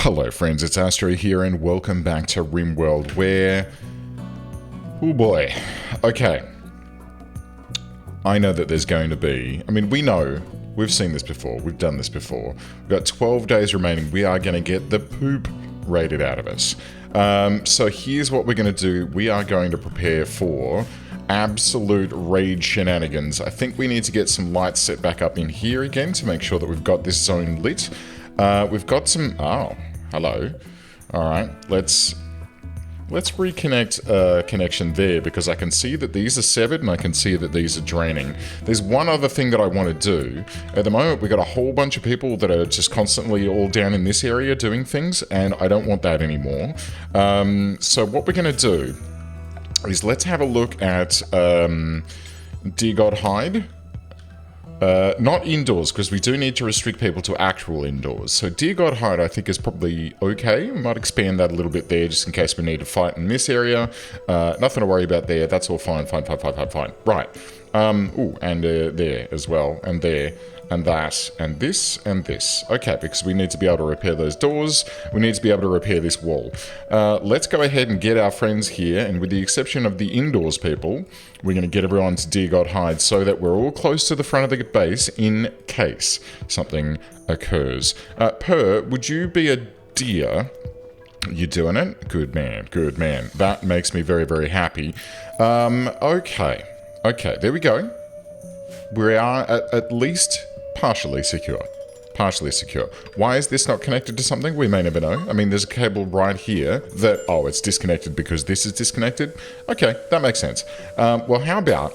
Hello friends, it's Astro here and welcome back to RimWorld where... Oh boy. Okay. I know that there's going to be... I mean, we know. We've seen this before. We've done this before. We've got 12 days remaining. We are going to get the poop rated out of us. So here's what we're going to do. We are going to prepare for absolute raid shenanigans. I think we need to get some lights set back up in here again to make sure that we've got this zone lit. We've got some... Oh, hello. Alright, let's reconnect connection there because I can see that these are severed and I can see that these are draining. There's one other thing that I want to do. At the moment, we've got a whole bunch of people that are just constantly all down in this area doing things, and I don't want that anymore. So what we're going to do is let's have a look at Dear God Hide. Not indoors, because we do need to restrict people to actual indoors. So Dear God Hide, I think, is probably okay. We might expand that a little bit there, just in case we need to fight in this area. Nothing to worry about there. That's all fine, fine. Right. Ooh, and there as well, and there, and that, and this, and this. Okay, because we need to be able to repair those doors. We need to be able to repair this wall. Let's go ahead and get our friends here, and with the exception of the indoors people, we're going to get everyone to Dear God Hide so that we're all close to the front of the base in case something occurs. Would you be a deer? You doing it? Good man, good man. That makes me very, very happy. Okay, there we go. We are at least partially secure. Partially secure. Why is this not connected to something? We may never know. I mean, there's a cable right here that... Oh, it's disconnected because this is disconnected? Okay, that makes sense. Well, how about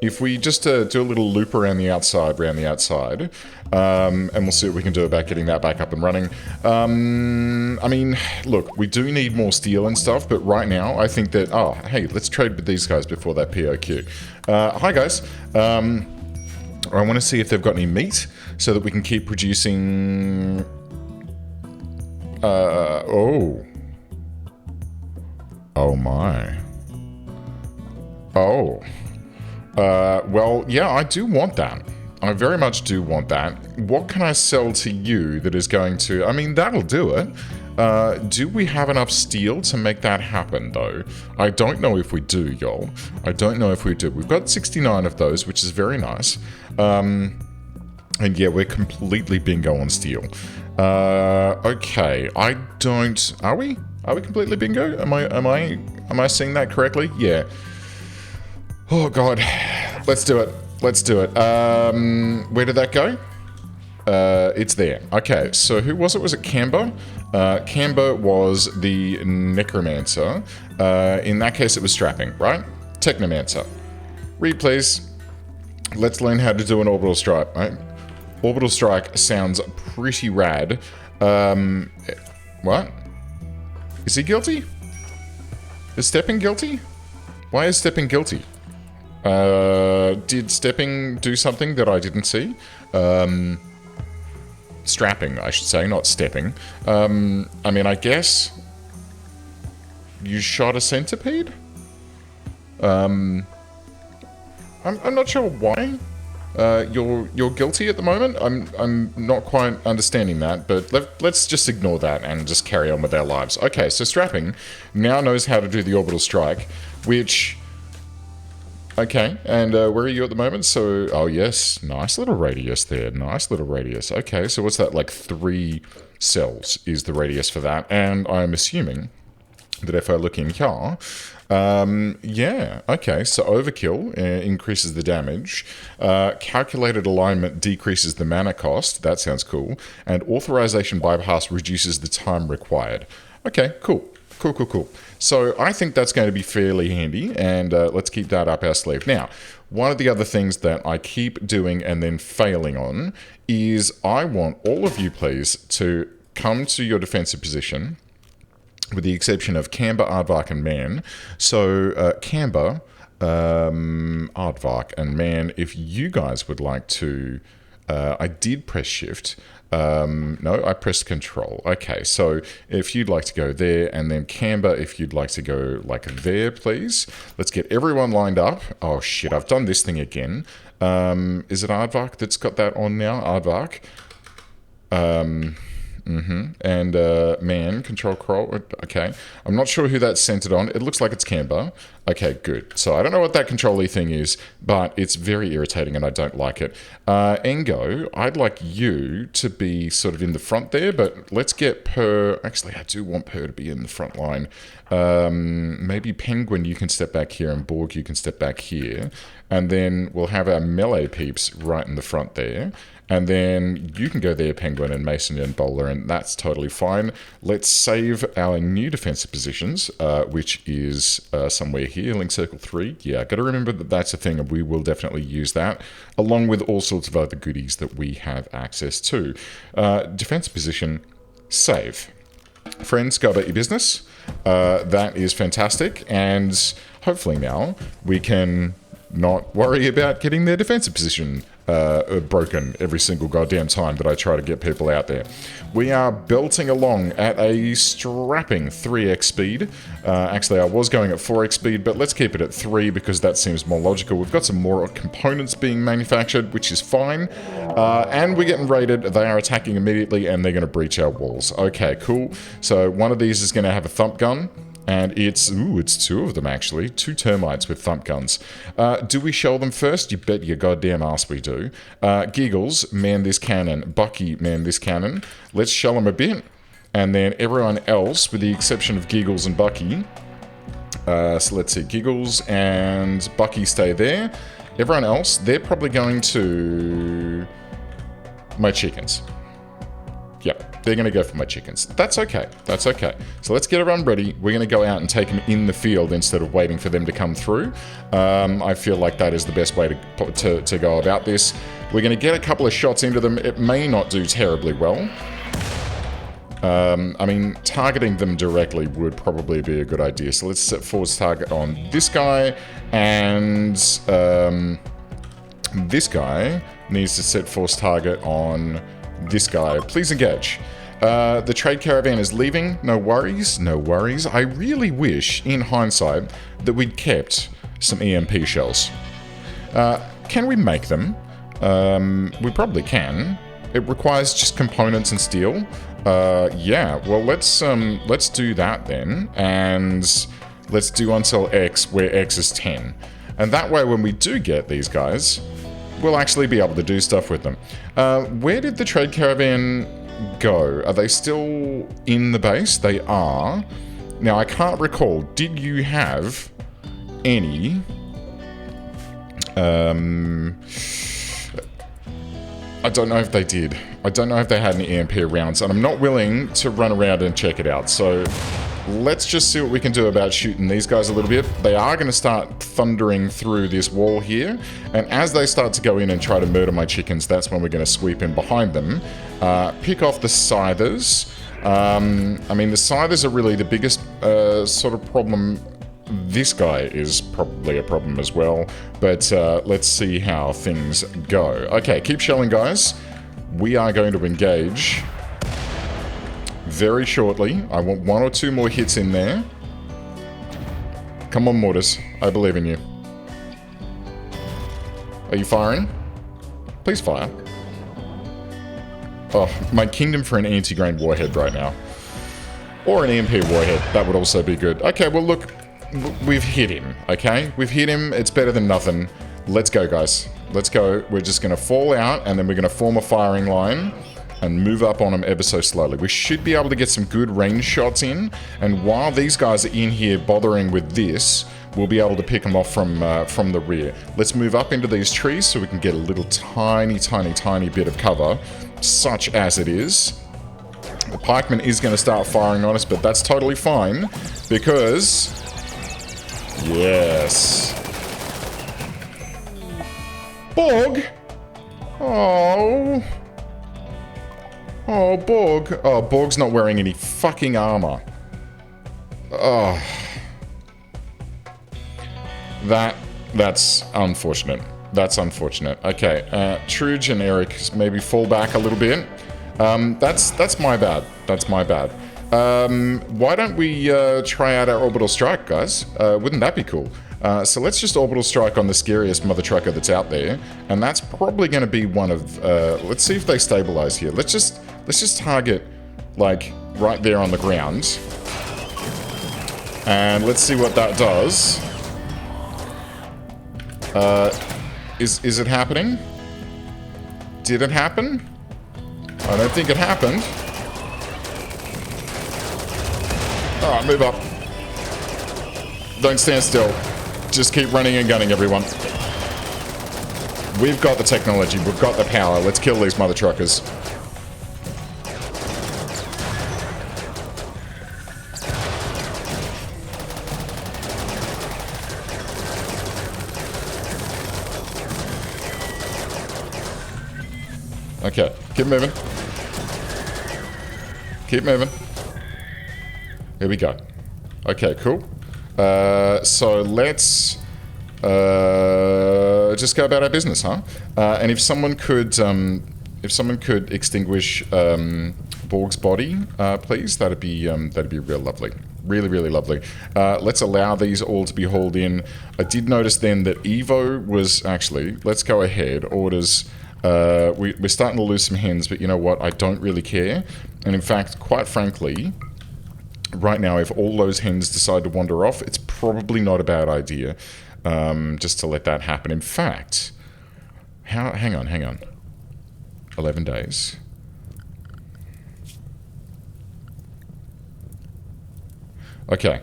if we just do a little loop around the outside, and we'll see what we can do about getting that back up and running. I mean, look, we do need more steel and stuff, but right now, I think that... Oh, hey, let's trade with these guys before that POQ. Hi, guys. I want to see if they've got any meat so that we can keep producing... Oh my. Oh. Well, yeah, I do want that. I very much do want that. What can I sell to you that is going to... I mean, that'll do it. Do we have enough steel to make that happen, though? I don't know if we do, y'all. I don't know if we do. We've got 69 of those, which is very nice. And yeah, we're completely bingo on steel. Okay, I don't... Are we? Are we completely bingo? Am I seeing that correctly? Yeah. Oh, God. Let's do it. Let's do it. Where did that go? It's there. Okay, so who was it? Was it Camber? Camber was the necromancer. In that case, it was strapping, right? Technomancer. Read, please. Let's learn how to do an orbital strike, right? Orbital strike sounds pretty rad. What? Is he guilty? Is Stepping guilty? Why is Stepping guilty? Did Stepping do something that I didn't see? Strapping, I should say, not stepping. I mean, I guess you shot a centipede? I'm not sure why. You're guilty at the moment. I'm not quite understanding that, but let's just ignore that and just carry on with our lives. Okay, so Strapping now knows how to do the orbital strike, which... Okay, and where are you at the moment? So, oh yes, nice little radius there. Nice little radius. Okay, so what's that, like 3 cells is the radius for that? And I'm assuming that if I look in here, yeah, okay, so overkill increases the damage. Calculated alignment decreases the mana cost. That sounds cool. And authorization bypass reduces the time required. Okay, cool. Cool. So I think that's going to be fairly handy, and let's keep that up our sleeve. Now, one of the other things that I keep doing and then failing on is I want all of you, please, to come to your defensive position, with the exception of Camber, Aardvark, and Man. So Camber, Aardvark, and Man, if you guys would like to... I did press shift. No, I pressed control. Okay, so if you'd like to go there, and then Camber, if you'd like to go like there, please. Let's get everyone lined up. Oh shit, I've done this thing again. Is it Aardvark that's got that on now? Aardvark. And man, control crawl. Okay. I'm not sure who that's centered on. It looks like it's camber. Okay, good. So I don't know what that control-y thing is, but it's very irritating and I don't like it. Engo, I'd like you to be sort of in the front there, but let's get Per. Actually, I do want Per to be in the front line. Maybe Penguin, you can step back here, and Borg, you can step back here. And then we'll have our melee peeps right in the front there. And then you can go there, Penguin and Mason and Bowler, and that's totally fine. Let's save our new defensive positions, which is somewhere here, link circle 3. Yeah, got to remember that that's a thing, and we will definitely use that, along with all sorts of other goodies that we have access to. Defensive position, save. Friends, go about your business. That is fantastic, and hopefully now we can not worry about getting their defensive position broken every single goddamn time that I try to get people out there. We are belting along at a strapping 3x speed. Actually, I was going at 4x speed, but let's keep it at 3 because that seems more logical. We've got some more components being manufactured, which is fine. And we're getting raided. They are attacking immediately, and they're going to breach our walls. Okay, cool. So one of these is going to have a thump gun. And it's 2 of them actually, 2 termites with thump guns. Do we shell them first? You bet your goddamn ass we do. Giggles, man this cannon. Bucky, man this cannon. Let's shell them a bit. And then everyone else, with the exception of Giggles and Bucky. So let's see, Giggles and Bucky stay there. Everyone else, they're probably going to my chickens. Yep, they're going to go for my chickens. That's okay. That's okay. So let's get everyone ready. We're going to go out and take them in the field instead of waiting for them to come through. I feel like that is the best way to go about this. We're going to get a couple of shots into them. It may not do terribly well. I mean, targeting them directly would probably be a good idea. So let's set force target on this guy. And this guy needs to set force target on this guy. Please engage. The trade caravan is leaving. No worries. No worries. I really wish, in hindsight, that we'd kept some EMP shells. Can we make them? We probably can. It requires just components and steel. Yeah. Well, let's do that then, and let's do until X, where X is 10, and that way, when we do get these guys, we'll actually be able to do stuff with them. Where did the trade caravan go? Are they still in the base? They are. Now, I can't recall. Did you have any... I don't know if they did. I don't know if they had any EMP rounds, and I'm not willing to run around and check it out. So let's just see what we can do about shooting these guys a little bit. They are going to start thundering through this wall here, and as they start to go in and try to murder my chickens, that's when we're going to sweep in behind them. Pick off the scythers. I mean, the scythers are really the biggest sort of problem. This guy is probably a problem as well, but let's see how things go. Okay, keep shelling, guys. We are going to engage very shortly. I want 1 or 2 more hits in there. Come on, mortars. I believe in you. Are you firing? Please fire. Oh, my kingdom for an anti-grain warhead right now. Or an EMP warhead. That would also be good. Okay, well, look. We've hit him, okay? We've hit him. It's better than nothing. Let's go, guys. Let's go. We're just going to fall out, and then we're going to form a firing line and move up on them ever so slowly. We should be able to get some good range shots in, and while these guys are in here bothering with this, we'll be able to pick them off from the rear. Let's move up into these trees so we can get a little tiny, tiny, tiny bit of cover, such as it is. The pikeman is going to start firing on us, but that's totally fine, because... Yes. Borg? Oh. Oh, Borg. Oh, Borg's not wearing any fucking armor. Oh. That's unfortunate. That's unfortunate. Okay, Truge and Eric maybe fall back a little bit. That's my bad. That's my bad. Why don't we try out our orbital strike, guys? Wouldn't that be cool? So let's just orbital strike on the scariest mother trucker that's out there, and that's probably going to be one of. Let's see if they stabilize here. Let's just target like, right there on the ground. And let's see what that does. Is it happening? Did it happen? I don't think it happened. Alright, move up. Don't stand still. Just keep running and gunning, everyone. We've got the technology. We've got the power. Let's kill these mother truckers. Okay, keep moving. Keep moving. Here we go. Okay, cool. So let's just go about our business, huh? And if someone could extinguish Borg's body, please, that'd be real lovely. Really, really lovely. Let's allow these all to be hauled in. I did notice then that Evo was actually. Let's go ahead. Orders. We're starting to lose some hens, but you know what? I don't really care. And in fact, quite frankly, right now, if all those hens decide to wander off, it's probably not a bad idea just to let that happen. In fact, hang on. 11 days. Okay.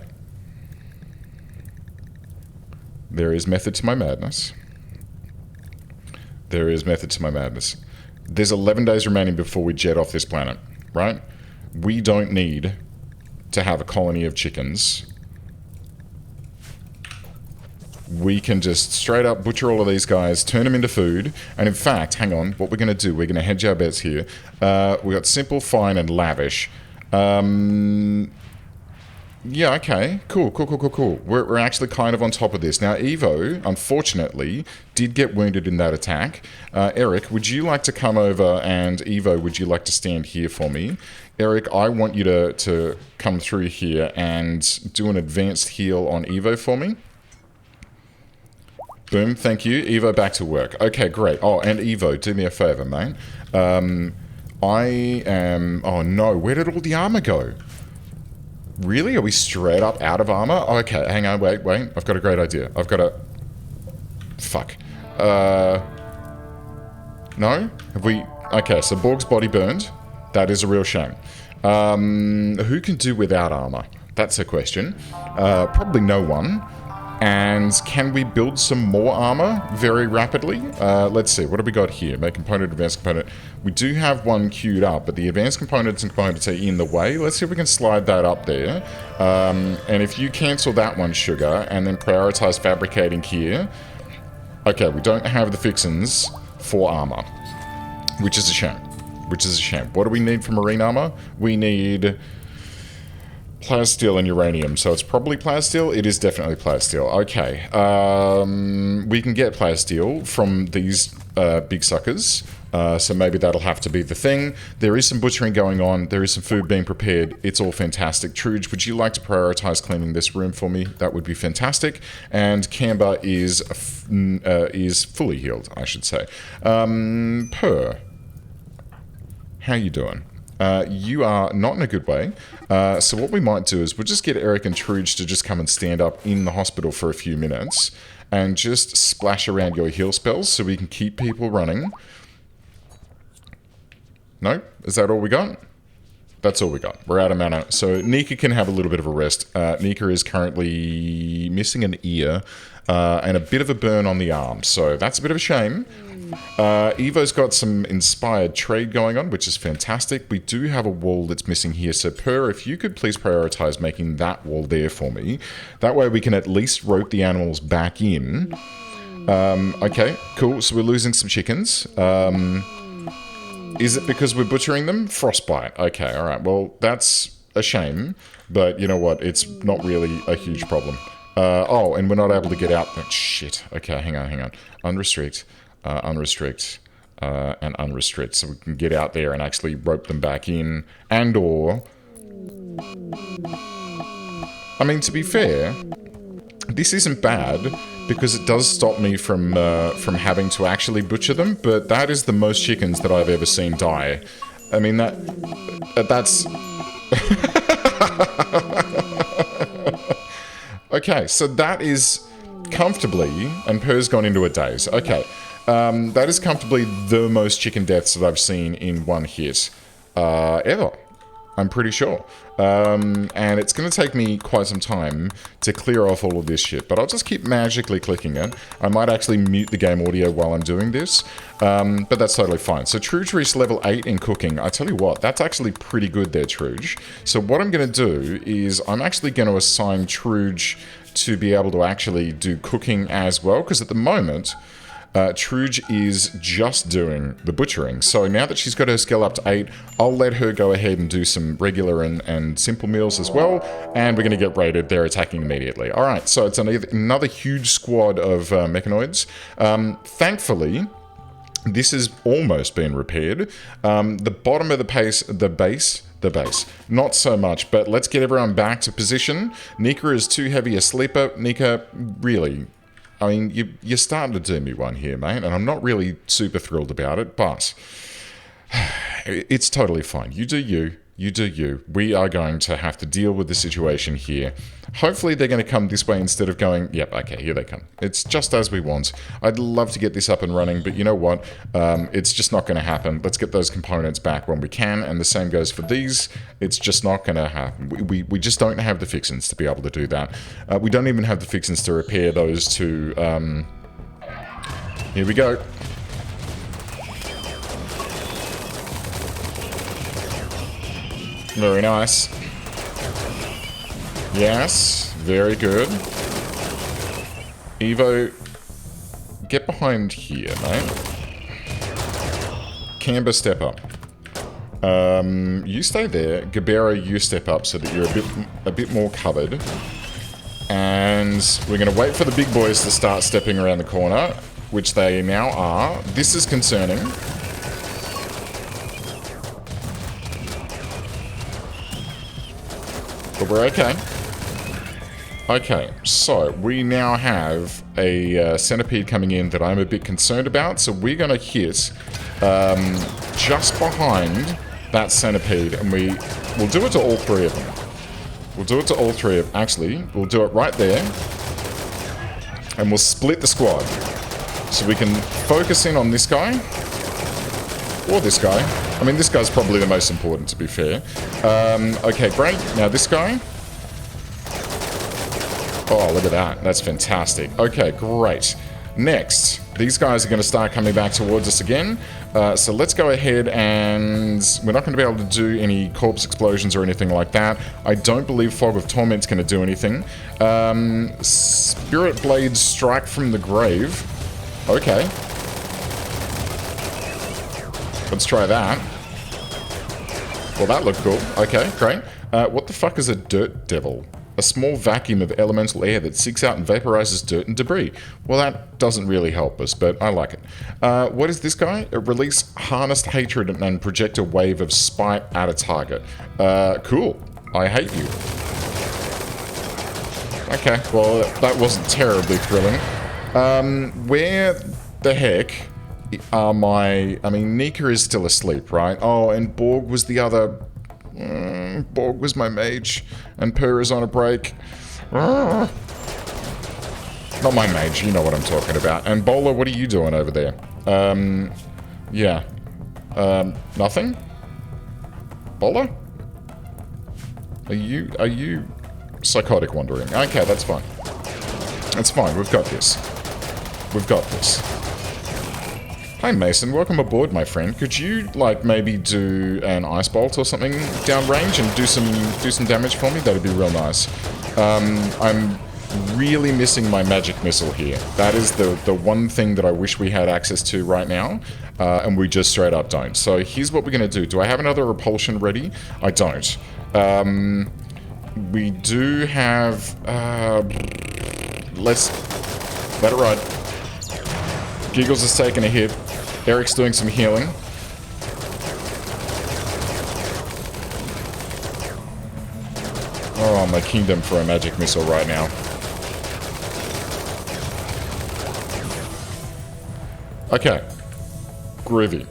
There is method to my madness. There is method to my madness. There's 11 days remaining before we jet off this planet, right? We don't need to have a colony of chickens. We can just straight up butcher all of these guys, turn them into food, and in fact, hang on, what we're going to do, we're going to hedge our bets here. We got simple, fine, and lavish. Yeah, okay. Cool. We're actually kind of on top of this. Now, Evo, unfortunately, did get wounded in that attack. Eric, would you like to come over, and Evo, would you like to stand here for me? Eric, I want you to come through here and do an advanced heal on Evo for me. Boom, thank you. Evo, back to work. Okay, great. Oh, and Evo, do me a favor, mate. I am... Oh, no. Where did all the armor go? Really? Are we straight up out of armor? Oh, okay, hang on, wait. I've got a great idea. I've got a... Fuck. No? Have we... Okay, so Borg's body burned. That is a real shame. Who can do without armor? That's a question. Probably no one. And can we build some more armor very rapidly? Let's see, what have we got here? Make component, advanced component. We do have one queued up, but the advanced components and components are in the way. Let's see if we can slide that up there. And if you cancel that one, Sugar, and then prioritize fabricating here. Okay, we don't have the fixins for armor, which is a shame. What do we need for marine armor? We need... Plasteel and uranium, so it's probably plasteel. It is definitely plasteel. Okay, we can get plasteel from these big suckers, so maybe that'll have to be the thing. There is some butchering going on. There is some food being prepared. It's all fantastic. Truge, would you like to prioritize cleaning this room for me? That would be fantastic. And Camber is fully healed, I should say. Per, how you doing? You are not in a good way. So what we might do is we'll just get Eric and Truge to just come and stand up in the hospital for a few minutes and just splash around your heal spells so we can keep people running. No? Is that all we got? That's all we got. We're out of mana. So Nika can have a little bit of a rest. Nika is currently missing an ear and a bit of a burn on the arm. So that's a bit of a shame. Evo's got some inspired trade going on, which is fantastic. We do have a wall that's missing here. So Per, if you could please prioritize making that wall there for me. That way we can at least rope the animals back in. Okay, cool. So we're losing some chickens. Is it because we're butchering them? Frostbite. Okay, alright. Well, that's a shame. But you know what? It's not really a huge problem. Oh, and we're not able to get out. Oh, shit. Okay, hang on. Unrestrict. Unrestrict, and unrestrict, so we can get out there and actually rope them back in, and or... I mean, to be fair, this isn't bad, because it does stop me from having to actually butcher them, but that is the most chickens that I've ever seen die I mean, that's... Okay, so that is comfortably... And Per's gone into a daze. Okay. That is comfortably the most chicken deaths that I've seen in one hit ever. I'm pretty sure. And it's going to take me quite some time to clear off all of this shit, but I'll just keep magically clicking it. I might actually mute the game audio while I'm doing this, but that's totally fine. So Truge reached level 8 in cooking. I tell you what, that's actually pretty good there, Truge. So what I'm going to do is I'm actually going to assign Truge to be able to actually do cooking as well, because at the moment... Truge is just doing the butchering. So now that she's got her skill up to 8, I'll let her go ahead and do some regular and simple meals as well. And we're going to get raided. They're attacking immediately. Alright, so it's another huge squad of mechanoids. Thankfully, this has almost been repaired. The bottom of the base, not so much, but let's get everyone back to position. Nika is too heavy a sleeper. Nika, really... I mean, you're starting to do me one here, mate, and I'm not really super thrilled about it, but it's totally fine. You do you. You do you. We are going to have to deal with the situation here. Hopefully they're going to come this way instead of going, yep, okay, here they come. It's just as we want. I'd love to get this up and running, but you know what? It's just not going to happen. Let's get those components back when we can, and the same goes for these. It's just not going to happen. We just don't have the fixins to be able to do that. We don't even have the fixins to repair those two. Here we go. Very nice. Yes, very good. Evo, get behind here, mate. Camber, step up. You stay there. Gabera, you step up so that you're a bit more covered. And we're going to wait for the big boys to start stepping around the corner, which they now are. This is concerning. But we're okay. Okay, so we now have a centipede coming in that I'm a bit concerned about. So we're going to hit just behind that centipede, and we'll do it to all three of them. We'll do it to all three of... Actually, we'll do it right there. And we'll split the squad. So we can focus in on this guy. Or this guy. I mean, this guy's probably the most important, to be fair. Okay, great. Now this guy. Oh, look at that. That's fantastic. Okay, great. Next, these guys are going to start coming back towards us again. So let's go ahead and... We're not going to be able to do any corpse explosions or anything like that. I don't believe Fog of Torment's going to do anything. Spirit Blades Strike from the Grave. Okay. Let's try that. Well, that looked cool. Okay, great. What the fuck is a dirt devil? A small vacuum of elemental air that seeks out and vaporizes dirt and debris. Well, that doesn't really help us, but I like it. What is this guy? Release harnessed hatred and project a wave of spite at a target. Cool. I hate you. Okay, well, that wasn't terribly thrilling. Where the heck are my... I mean, Nika is still asleep, right? Oh, and Borg was the other... Borg was my mage, and Per is on a break. Not my mage, you know what I'm talking about. And Bowler, what are you doing over there? Yeah. Nothing? Bowler? Are you psychotic wandering? Okay, that's fine. That's fine, we've got this. We've got this. Hi Mason, welcome aboard, my friend. Could you, like, maybe do an ice bolt or something downrange and do some damage for me? That'd be real nice. I'm really missing my magic missile here. That is the one thing that I wish we had access to right now, and we just straight up don't. So here's what we're gonna do. Do I have another repulsion ready? I don't. We do have... let's let it ride. Giggles is taking a hit. Eric's doing some healing. Oh, my kingdom for a magic missile right now. Okay. Groovy.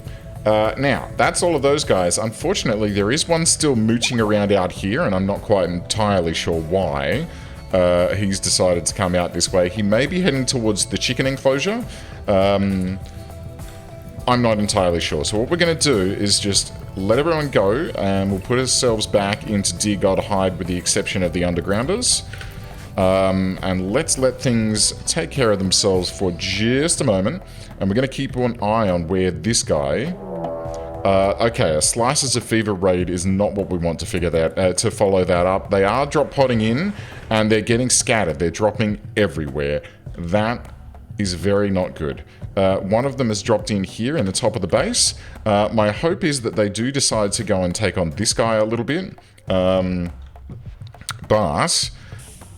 Now, that's all of those guys. Unfortunately, there is one still mooching around out here, and I'm not quite entirely sure why he's decided to come out this way. He may be heading towards the chicken enclosure. I'm not entirely sure. So what we're going to do is just let everyone go, and we'll put ourselves back into Dear God Hide with the exception of the undergrounders. And let's let things take care of themselves for just a moment. And we're going to keep an eye on where this guy... okay, a Slices of Fever raid is not what we want to figure that to follow that up. They are drop potting in, and they're getting scattered. They're dropping everywhere. That is very not good. One of them has dropped in here in the top of the base. My hope is that they do decide to go and take on this guy a little bit. But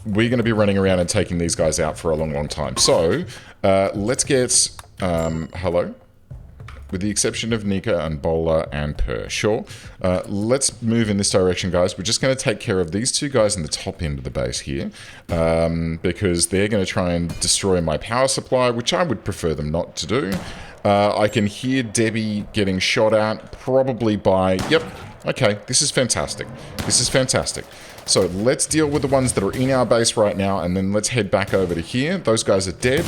we're going to be running around and taking these guys out for a long, long time. So, let's get... hello? With the exception of Nika and Bowler and Purr. Sure. Let's move in this direction, guys. We're just going to take care of these two guys in the top end of the base here. Because they're going to try and destroy my power supply, which I would prefer them not to do. I can hear Debbie getting shot at, probably by... Yep. Okay, this is fantastic. This is fantastic. So let's deal with the ones that are in our base right now, and then let's head back over to here. Those guys are dead.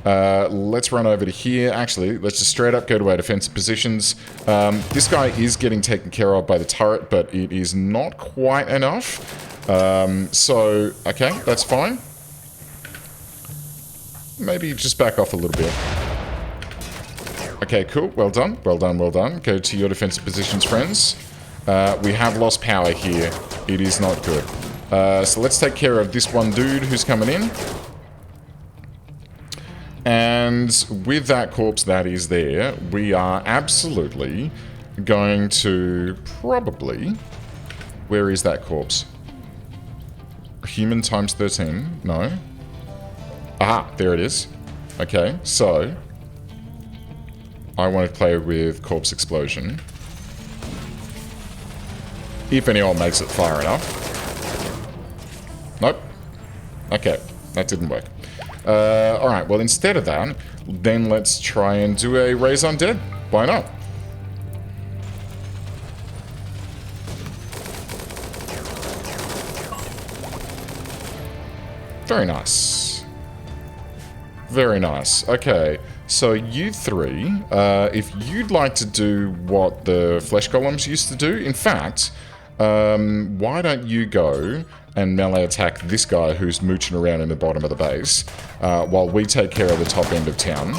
Let's run over to here. Actually, let's just straight up go to our defensive positions. This guy is getting taken care of by the turret, but it is not quite enough. So, okay, that's fine. Maybe just back off a little bit. Okay, cool. Well done. Well done, well done. Go to your defensive positions, friends. We have lost power here. It is not good. So let's take care of this one dude who's coming in. And with that corpse that is there, we are absolutely going to probably... Where is that corpse? Human times 13? No. Aha, there it is. Okay, so... I want to play with corpse explosion. If anyone makes it far enough. Nope. Okay, that didn't work. Alright, well instead of that, then let's try and do a Raise Undead. Why not? Very nice. Very nice. Okay, so you three, if you'd like to do what the flesh golems used to do, in fact, why don't you go and melee attack this guy who's mooching around in the bottom of the base, while we take care of the top end of town.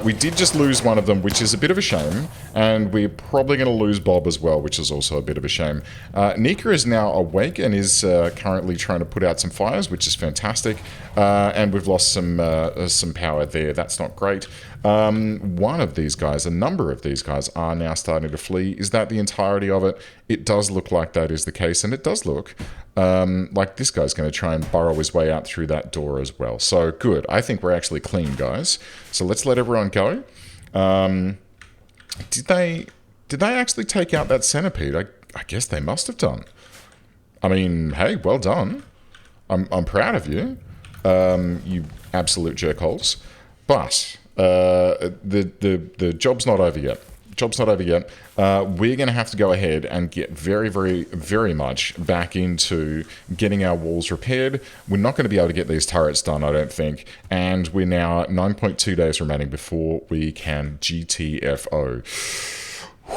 We did just lose one of them, which is a bit of a shame, and we're probably going to lose Bob as well, which is also a bit of a shame. Nika is now awake and is currently trying to put out some fires, which is fantastic, and we've lost some power there. That's not great. One of these guys, a number of these guys, are now starting to flee. Is that the entirety of it? It does look like that is the case, and it does look like this guy's going to try and burrow his way out through that door as well. So, good. I think we're actually clean, guys. So let's let everyone go. Did they actually take out that centipede? I guess they must have done. I mean, hey, well done. I'm proud of you, you absolute jerkholes. But the job's not over yet. Job's not over yet. We're going to have to go ahead and get very, very, very much back into getting our walls repaired. We're not going to be able to get these turrets done, I don't think. And we're now at 9.2 days remaining before we can GTFO.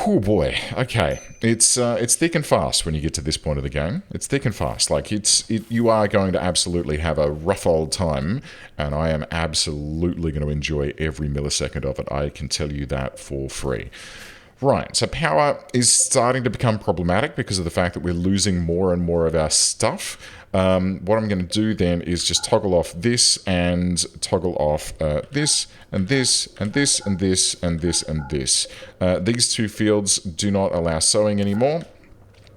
Oh boy. Okay. It's thick and fast when you get to this point of the game. It's thick and fast. Like, you are going to absolutely have a rough old time, and I am absolutely going to enjoy every millisecond of it. I can tell you that for free. Right, so power is starting to become problematic because of the fact that we're losing more and more of our stuff. What I'm going to do then is just toggle off this and toggle off this and this and this and this and this and this. These two fields do not allow sewing anymore.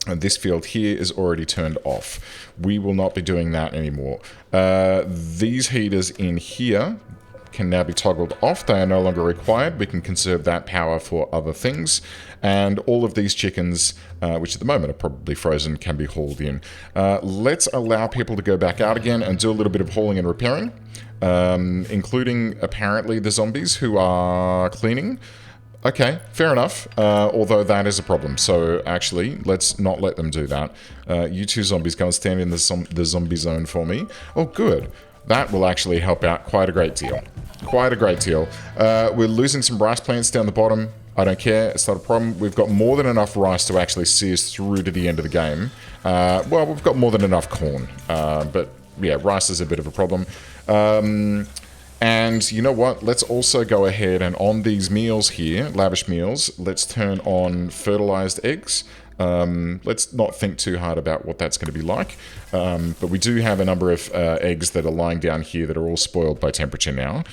And this field here is already turned off. We will not be doing that anymore. These heaters in here can now be toggled off. They are no longer required. We can conserve that power for other things. And all of these chickens, which at the moment are probably frozen, can be hauled in. Let's allow people to go back out again and do a little bit of hauling and repairing, including apparently the zombies who are cleaning. Okay, fair enough. Although that is a problem. So actually, let's not let them do that. You two zombies, go and stand in the zombie zone for me. Oh, good. That will actually help out quite a great deal. Quite a great deal. We're losing some rice plants down the bottom. I don't care. It's not a problem. We've got more than enough rice to actually see us through to the end of the game. Well, we've got more than enough corn. But yeah, rice is a bit of a problem. And you know what? Let's also go ahead and on these meals here, lavish meals, let's turn on fertilized eggs. Let's not think too hard about what that's going to be like. But we do have a number of eggs that are lying down here that are all spoiled by temperature now.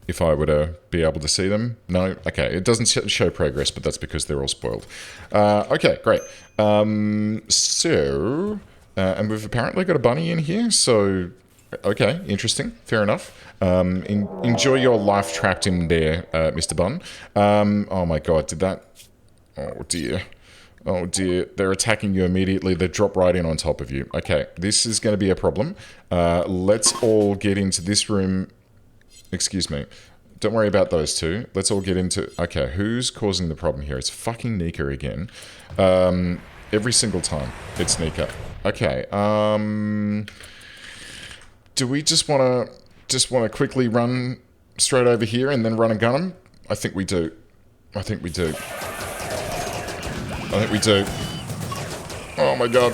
If I were to be able to see them. No? Okay, it doesn't show progress, but that's because they're all spoiled. Okay, great. And we've apparently got a bunny in here, so... Okay, interesting. Fair enough. Enjoy your life trapped in there, Mr. Bun. Oh my god, did that... Oh dear. Oh dear. They're attacking you immediately. They drop right in on top of you. Okay, this is going to be a problem. Let's all get into this room. Excuse me. Don't worry about those two. Let's all get into... Okay, who's causing the problem here? It's fucking Nika again. Every single time, it's Nika. Okay, do we just want to quickly run straight over here and then run and gun them? I think we do. I think we do. I think we do. Oh my god.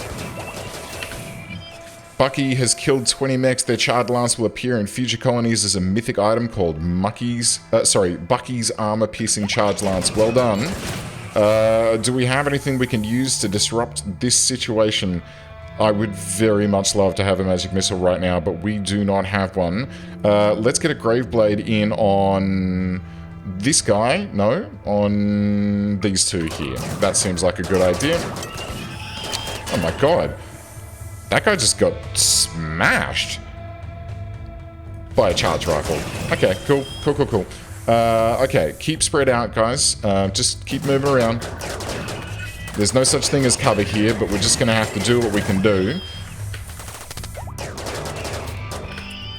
Bucky has killed 20 mechs. Their charred lance will appear in future colonies as a mythic item called Bucky's armor-piercing charged lance. Well done. Do we have anything we can use to disrupt this situation? I would very much love to have a magic missile right now, but we do not have one. Let's get a Graveblade in on this guy. No, on these two here. That seems like a good idea. Oh my god. That guy just got smashed by a charge rifle. Okay, cool, cool, cool, cool. Okay, keep spread out, guys. Just keep moving around. There's no such thing as cover here, but we're just going to have to do what we can do.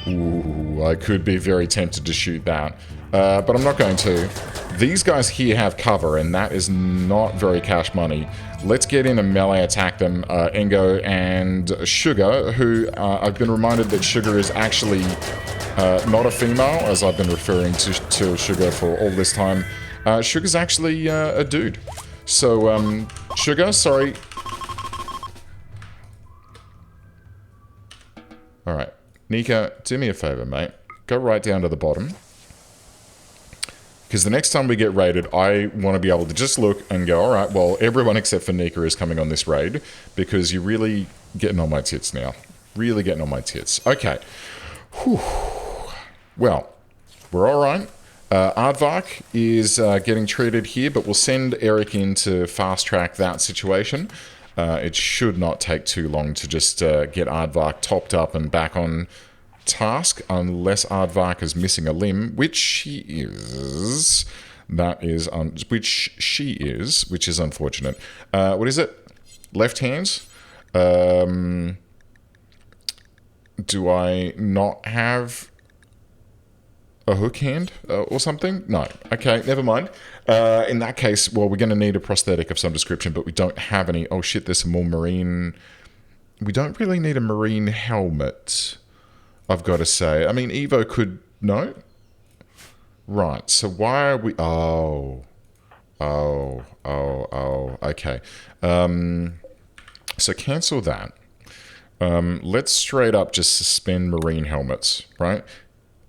Ooh, I could be very tempted to shoot that. But I'm not going to. These guys here have cover, and that is not very cash money. Let's get in and melee attack them. Engo and Sugar, who I've been reminded that Sugar is actually not a female, as I've been referring to Sugar for all this time. Sugar's actually a dude. So, Sugar, sorry. Alright. Nika, do me a favor, mate. Go right down to the bottom. Because the next time we get raided, I want to be able to just look and go, alright, well, everyone except for Nika is coming on this raid. Because you're really getting on my tits now. Really getting on my tits. Okay. Whew. Well, we're alright. Aardvark is getting treated here, but we'll send Eric in to fast-track that situation. It should not take too long to just get Aardvark topped up and back on task, unless Aardvark is missing a limb, which she is. That is... which she is, which is unfortunate. What is it? Left hands? Do I not have... a hook hand or something? No. Okay, never mind. In that case, well, we're going to need a prosthetic of some description, but we don't have any. Oh shit, there's some more marine... We don't really need a marine helmet, I've got to say. I mean, Evo could... No? Right, so why are we... Oh. Okay. So cancel that. Let's straight up just suspend marine helmets, right?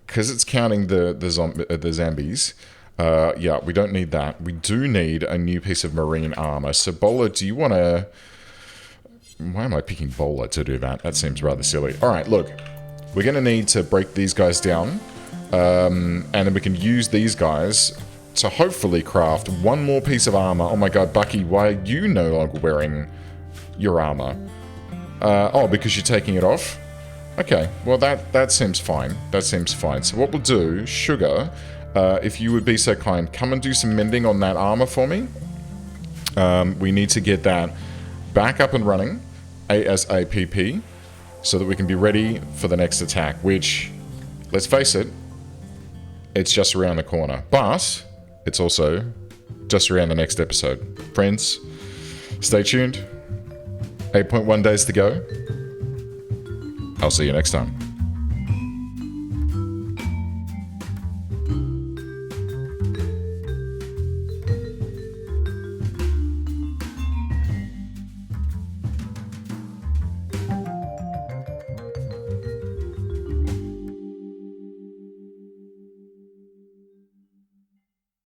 Because it's counting the zombies. Yeah, we don't need that. We do need a new piece of marine armor. So, Bowler, do you want to... Why am I picking Bowler to do that? That seems rather silly. Alright, look. We're going to need to break these guys down. And then we can use these guys to hopefully craft one more piece of armor. Oh my god, Bucky, why are you no longer wearing your armor? Oh, because you're taking it off? Okay, well that seems fine. That seems fine. So what we'll do, Sugar, if you would be so kind, come and do some mending on that armor for me. We need to get that back up and running, ASAP, so that we can be ready for the next attack, which, let's face it, it's just around the corner. But it's also just around the next episode. Friends, stay tuned. 8.1 days to go. I'll see you next time.